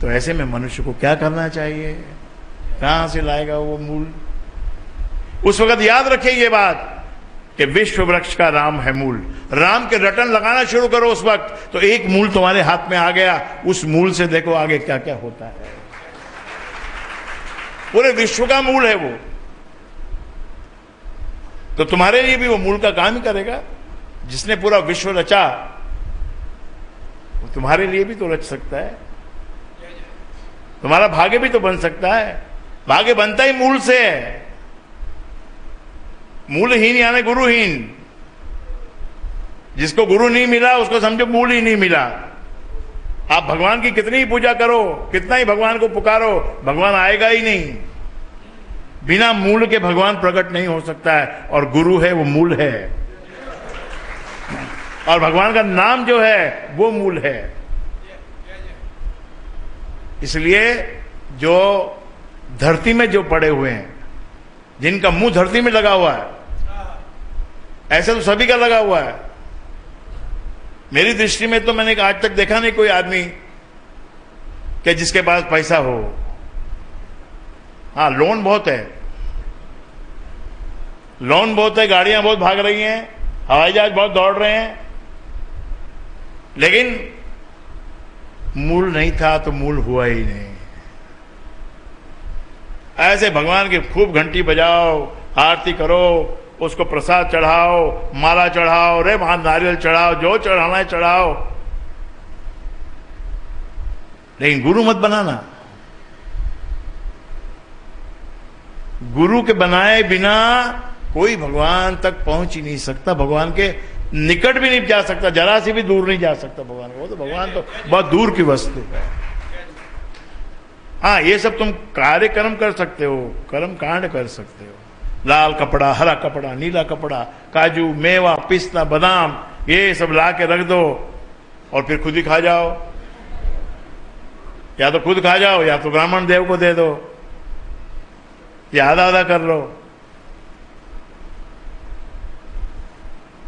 तो ऐसे में मनुष्य को क्या करना चाहिए? कहां से लाएगा वो मूल? उस वक्त याद रखिए ये बात कि विश्व वृक्ष का राम है मूल। राम के रटन लगाना शुरू करो उस वक्त, तो एक मूल तुम्हारे हाथ में आ गया। उस मूल से देखो आगे क्या क्या होता है। पूरे विश्व का मूल है वो, तो तुम्हारे लिए भी वो मूल का काम ही करेगा। जिसने पूरा विश्व रचा वो तुम्हारे लिए भी तो रच सकता है। तुम्हारा भाग्य भी तो बन सकता है। भाग्य बनता ही मूल से है। मूलहीन यानी गुरुहीन। जिसको गुरु नहीं मिला उसको समझो मूल ही नहीं मिला। आप भगवान की कितनी ही पूजा करो, कितना ही भगवान को पुकारो, भगवान आएगा ही नहीं। बिना मूल के भगवान प्रकट नहीं हो सकता है, और गुरु है वो मूल है, और भगवान का नाम जो है वो मूल है। इसलिए जो धरती में जो पड़े हुए हैं, जिनका मुंह धरती में लगा हुआ है, ऐसे तो सभी का लगा हुआ है। मेरी दृष्टि में तो मैंने आज तक देखा नहीं कोई आदमी कि जिसके पास पैसा हो। हाँ, लोन बहुत है, लोन बहुत है, गाड़ियां बहुत भाग रही हैं, हवाई जहाज बहुत दौड़ रहे हैं, लेकिन मूल नहीं था तो मूल हुआ ही नहीं। ऐसे भगवान की खूब घंटी बजाओ, आरती करो, उसको प्रसाद चढ़ाओ, माला चढ़ाओ, रे वहां नारियल चढ़ाओ, जो चढ़ाना है चढ़ाओ, लेकिन गुरु मत बनाना। गुरु के बनाए बिना कोई भगवान तक पहुंच ही नहीं सकता, भगवान के निकट भी नहीं जा सकता, जरा से भी दूर नहीं जा सकता भगवान को। तो भगवान तो बहुत दूर की वस्तु है। हाँ, ये सब तुम कार्यक्रम कर सकते हो, कर्म कांड कर सकते हो। लाल कपड़ा, हरा कपड़ा, नीला कपड़ा, काजू, मेवा, पिस्ता, बादाम, ये सब ला के रख दो और फिर खुद ही खा जाओ। या तो खुद खा जाओ या तो ब्राह्मण देव को दे दो, या आधा आधा कर लो।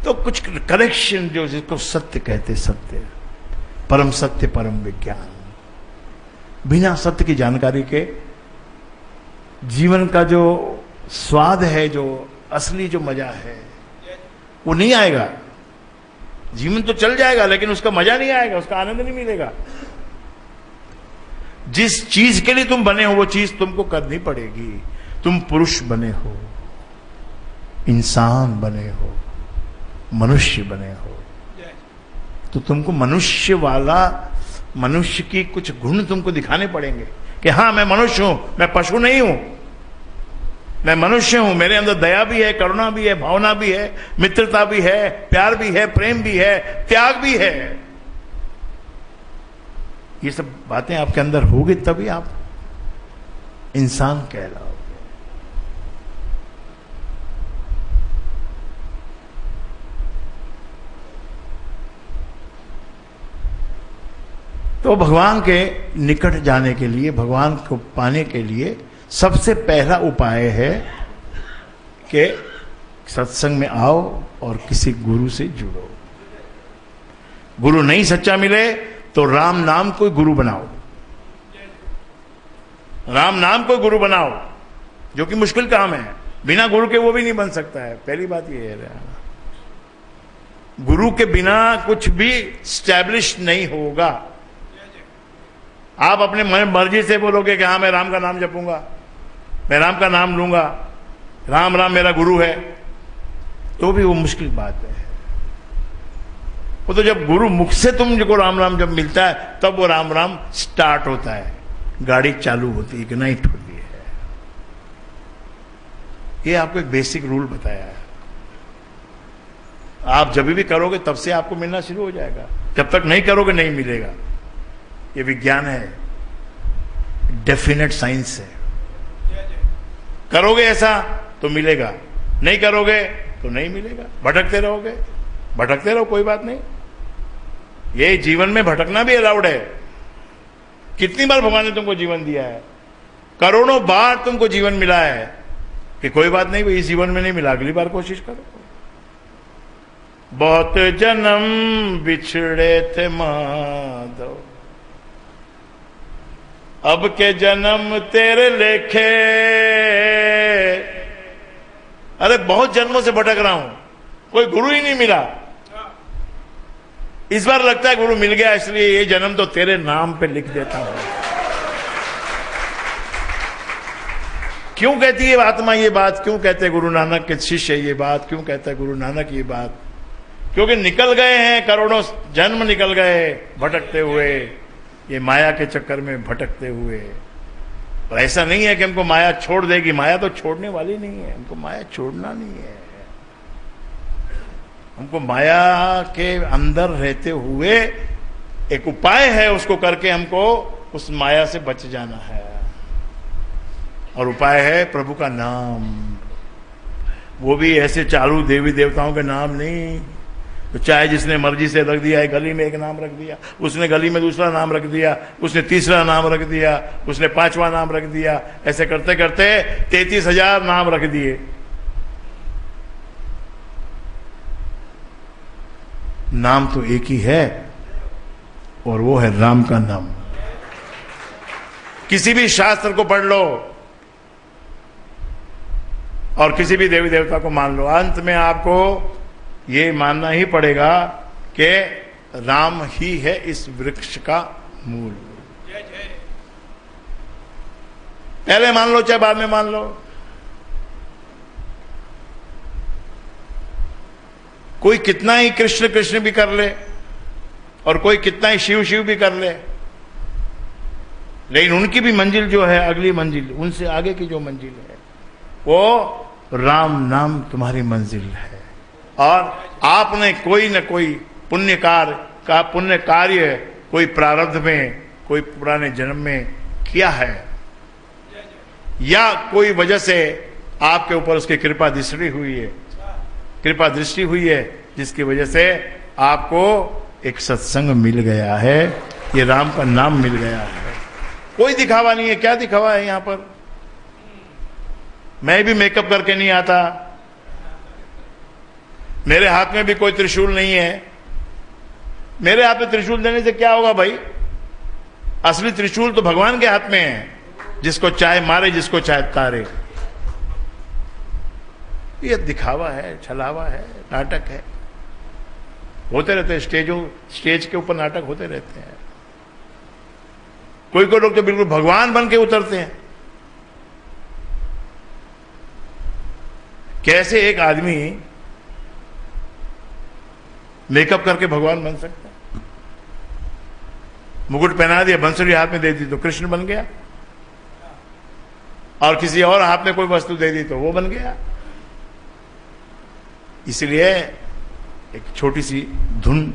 तो कुछ करेक्शन जो जिसको सत्य कहते, सत्य, परम सत्य, परम विज्ञान। बिना सत्य की जानकारी के जीवन का जो स्वाद है, जो असली जो मजा है, वो नहीं आएगा। जीवन तो चल जाएगा लेकिन उसका मजा नहीं आएगा, उसका आनंद नहीं मिलेगा। जिस चीज के लिए तुम बने हो वो चीज तुमको करनी पड़ेगी। तुम पुरुष बने हो, इंसान बने हो, मनुष्य बने हो, तो तुमको मनुष्य वाला, मनुष्य की कुछ गुण तुमको दिखाने पड़ेंगे कि हाँ मैं मनुष्य हूं, मैं पशु नहीं हूं, मैं मनुष्य हूं। मेरे अंदर दया भी है, करुणा भी है, भावना भी है, मित्रता भी है, प्यार भी है, प्रेम भी है, त्याग भी है। ये सब बातें आपके अंदर होगी तभी आप इंसान कहलाओगे। तो भगवान के निकट जाने के लिए, भगवान को पाने के लिए सबसे पहला उपाय है कि सत्संग में आओ और किसी गुरु से जुड़ो। गुरु नहीं सच्चा मिले तो राम नाम को गुरु बनाओ, राम नाम को गुरु बनाओ, जो कि मुश्किल काम है। बिना गुरु के वो भी नहीं बन सकता है। पहली बात ये है, गुरु के बिना कुछ भी स्टैब्लिश नहीं होगा। आप अपने मर्जी से बोलोगे कि हाँ मैं राम का नाम जपूंगा, मैं राम का नाम लूंगा, राम राम मेरा गुरु है, तो भी वो मुश्किल बात है। वो तो जब गुरु मुख से तुमको राम राम जब मिलता है तब वो राम राम स्टार्ट होता है, गाड़ी चालू होती है, इग्नाइट होती है। ये आपको एक बेसिक रूल बताया है। आप जब भी करोगे तब से आपको मिलना शुरू हो जाएगा, जब तक नहीं करोगे नहीं मिलेगा। ये विज्ञान है, डेफिनेट साइंस है। करोगे ऐसा तो मिलेगा, नहीं करोगे तो नहीं मिलेगा। भटकते रहोगे, भटकते रहो, कोई बात नहीं। ये जीवन में भटकना भी अलाउड है। कितनी बार भगवान ने तुमको जीवन दिया है, करोड़ों बार तुमको जीवन मिला है, कि कोई बात नहीं, इस जीवन में नहीं मिला, अगली बार कोशिश करो। बहुत जन्म बिछड़े थे माधव, अब के जन्म तेरे लेखे। अरे बहुत जन्मों से भटक रहा हूं, कोई गुरु ही नहीं मिला। इस बार लगता है गुरु मिल गया, इसलिए ये जन्म तो तेरे नाम पे लिख देता हूं। क्यों कहती है आत्मा ये बात? क्यों कहते हैं गुरु नानक के शिष्य ये बात? क्यों कहता है गुरु नानक ये बात? क्योंकि निकल गए हैं, करोड़ों जन्म निकल गए भटकते हुए, ये माया के चक्कर में भटकते हुए। और ऐसा नहीं है कि हमको माया छोड़ देगी, माया तो छोड़ने वाली नहीं है, हमको माया छोड़ना नहीं है। हमको माया के अंदर रहते हुए एक उपाय है, उसको करके हमको उस माया से बच जाना है। और उपाय है प्रभु का नाम। वो भी ऐसे चालू देवी देवताओं के नाम नहीं, तो चाहे जिसने मर्जी से रख दिया है, गली में एक नाम रख दिया, उसने गली में दूसरा नाम रख दिया, उसने तीसरा नाम रख दिया, उसने पांचवा नाम रख दिया, ऐसे करते करते 33,000 नाम रख दिए। नाम तो एक ही है, और वो है राम का नाम। किसी भी शास्त्र को पढ़ लो और किसी भी देवी देवता को मान लो, अंत में आपको ये मानना ही पड़ेगा कि राम ही है इस वृक्ष का मूल। पहले मान लो चाहे बाद में मान लो। कोई कितना ही कृष्ण कृष्ण भी कर ले और कोई कितना ही शिव शिव भी कर ले, लेकिन उनकी भी मंजिल जो है, अगली मंजिल, उनसे आगे की जो मंजिल है, वो राम नाम तुम्हारी मंजिल है। और आपने कोई न कोई पुण्य कार्य कोई प्रारब्ध में, कोई पुराने जन्म में किया है, या कोई वजह से आपके ऊपर उसकी कृपा दृष्टि हुई है, जिसकी वजह से आपको एक सत्संग मिल गया है, ये राम का नाम मिल गया है। कोई दिखावा नहीं है। क्या दिखावा है यहां पर? मैं भी मेकअप करके नहीं आता, मेरे हाथ में भी कोई त्रिशूल नहीं है। मेरे हाथ में त्रिशूल देने से क्या होगा भाई? असली त्रिशूल तो भगवान के हाथ में है, जिसको चाहे मारे, जिसको चाहे तारे। ये दिखावा है, छलावा है, नाटक है, होते रहते हैं। स्टेज के ऊपर नाटक होते रहते हैं। कोई कोई लोग तो बिल्कुल भगवान बन के उतरते हैं। कैसे एक आदमी मेकअप करके भगवान बन सकता है? मुकुट पहना दिया, बंसुरी हाथ में दे दी तो कृष्ण बन गया, और किसी और हाथ में कोई वस्तु दे दी तो वो बन गया। इसलिए एक छोटी सी धुन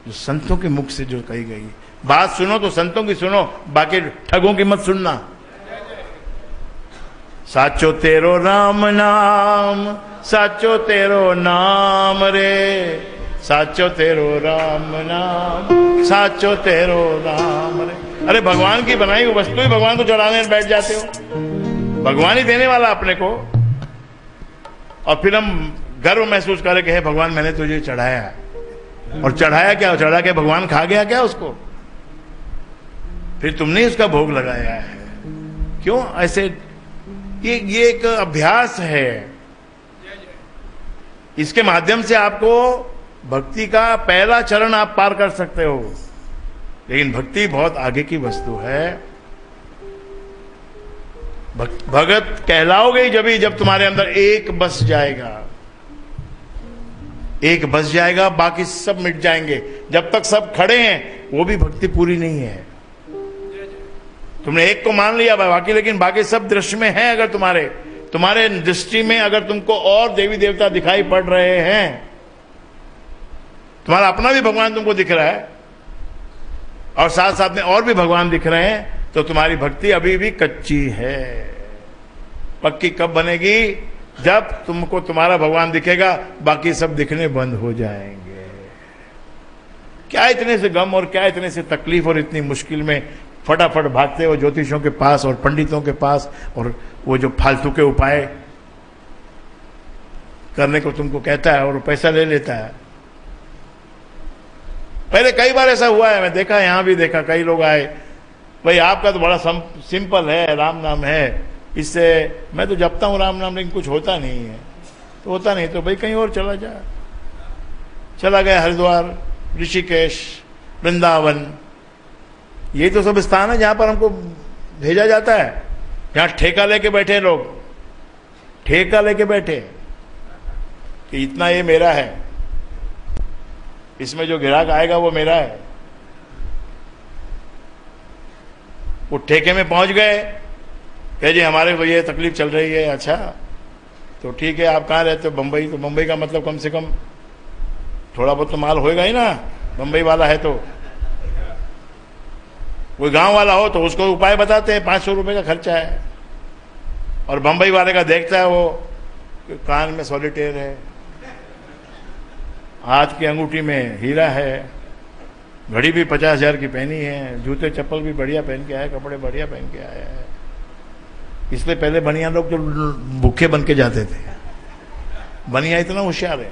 जो संतों के मुख से जो कही गई, बात सुनो तो संतों की सुनो, बाकी ठगों की मत सुनना। साचो तेरो राम नाम, साचो तेरो नाम रे, साचो तेरो राम नाम, साचो तेरो राम रे। अरे भगवान की बनाई हुई वस्तु ही भगवान को चढ़ाने में बैठ जाते हो। भगवान ही देने वाला अपने को, और फिर हम गर्व महसूस करें कि हे भगवान मैंने तुझे चढ़ाया। और चढ़ाया क्या? चढ़ा के भगवान खा गया क्या उसको? फिर तुमने उसका भोग लगाया है। क्यों ऐसे? ये एक अभ्यास है। इसके माध्यम से आपको भक्ति का पहला चरण आप पार कर सकते हो, लेकिन भक्ति बहुत आगे की वस्तु है। भगत कहलाओगे जब तुम्हारे अंदर एक बस जाएगा, एक बस जाएगा, बाकी सब मिट जाएंगे। जब तक सब खड़े हैं वो भी भक्ति पूरी नहीं है। तुमने एक को मान लिया बाकी, लेकिन बाकी सब दृश्य में है। अगर तुम्हारे दृष्टि में अगर तुमको और देवी देवता दिखाई पड़ रहे हैं, तुम्हारा अपना भी भगवान तुमको दिख रहा है और साथ साथ में और भी भगवान दिख रहे हैं, तो तुम्हारी भक्ति अभी भी कच्ची है। पक्की कब बनेगी? जब तुमको तुम्हारा भगवान दिखेगा, बाकी सब दिखने बंद हो जाएंगे। क्या इतने से गम और क्या इतने से तकलीफ और इतनी मुश्किल में फटाफट भागते हो ज्योतिषों के पास और पंडितों के पास, और वो जो फालतू के उपाय करने को तुमको कहता है और पैसा ले लेता है। पहले कई बार ऐसा हुआ है, मैं देखा, यहां भी देखा, कई लोग आए, भाई आपका तो बड़ा सिंपल है, राम नाम है, इससे मैं तो जपता हूँ राम नाम, लेकिन कुछ होता नहीं है। तो होता नहीं तो भाई कहीं और चला जा। चला गया हरिद्वार, ऋषिकेश, वृंदावन, ये तो सब स्थान है जहां पर हमको भेजा जाता है, जहां ठेका लेके बैठे लोग, ठेका लेके बैठे कि इतना ये मेरा है, इसमें जो ग्राहक आएगा वो मेरा है। वो ठेके में पहुंच गए, कहे जी हमारे को ये तकलीफ चल रही है। अच्छा तो ठीक है, आप कहाँ रहते हो? बंबई। तो बंबई का मतलब कम से कम थोड़ा बहुत तो माल होएगा ही ना, बंबई वाला है तो। कोई गांव वाला हो तो उसको उपाय बताते हैं, 500 रुपए का खर्चा है। और बंबई वाले का देखता है वो कान में सॉलिटेयर है, हाथ की अंगूठी में हीरा है, घड़ी भी 50,000 की पहनी है, जूते चप्पल भी बढ़िया पहन के आया, कपड़े बढ़िया पहन के आया है। इसलिए पहले बनिया लोग जो भूखे बन के जाते थे, बनिया इतना होशियार है।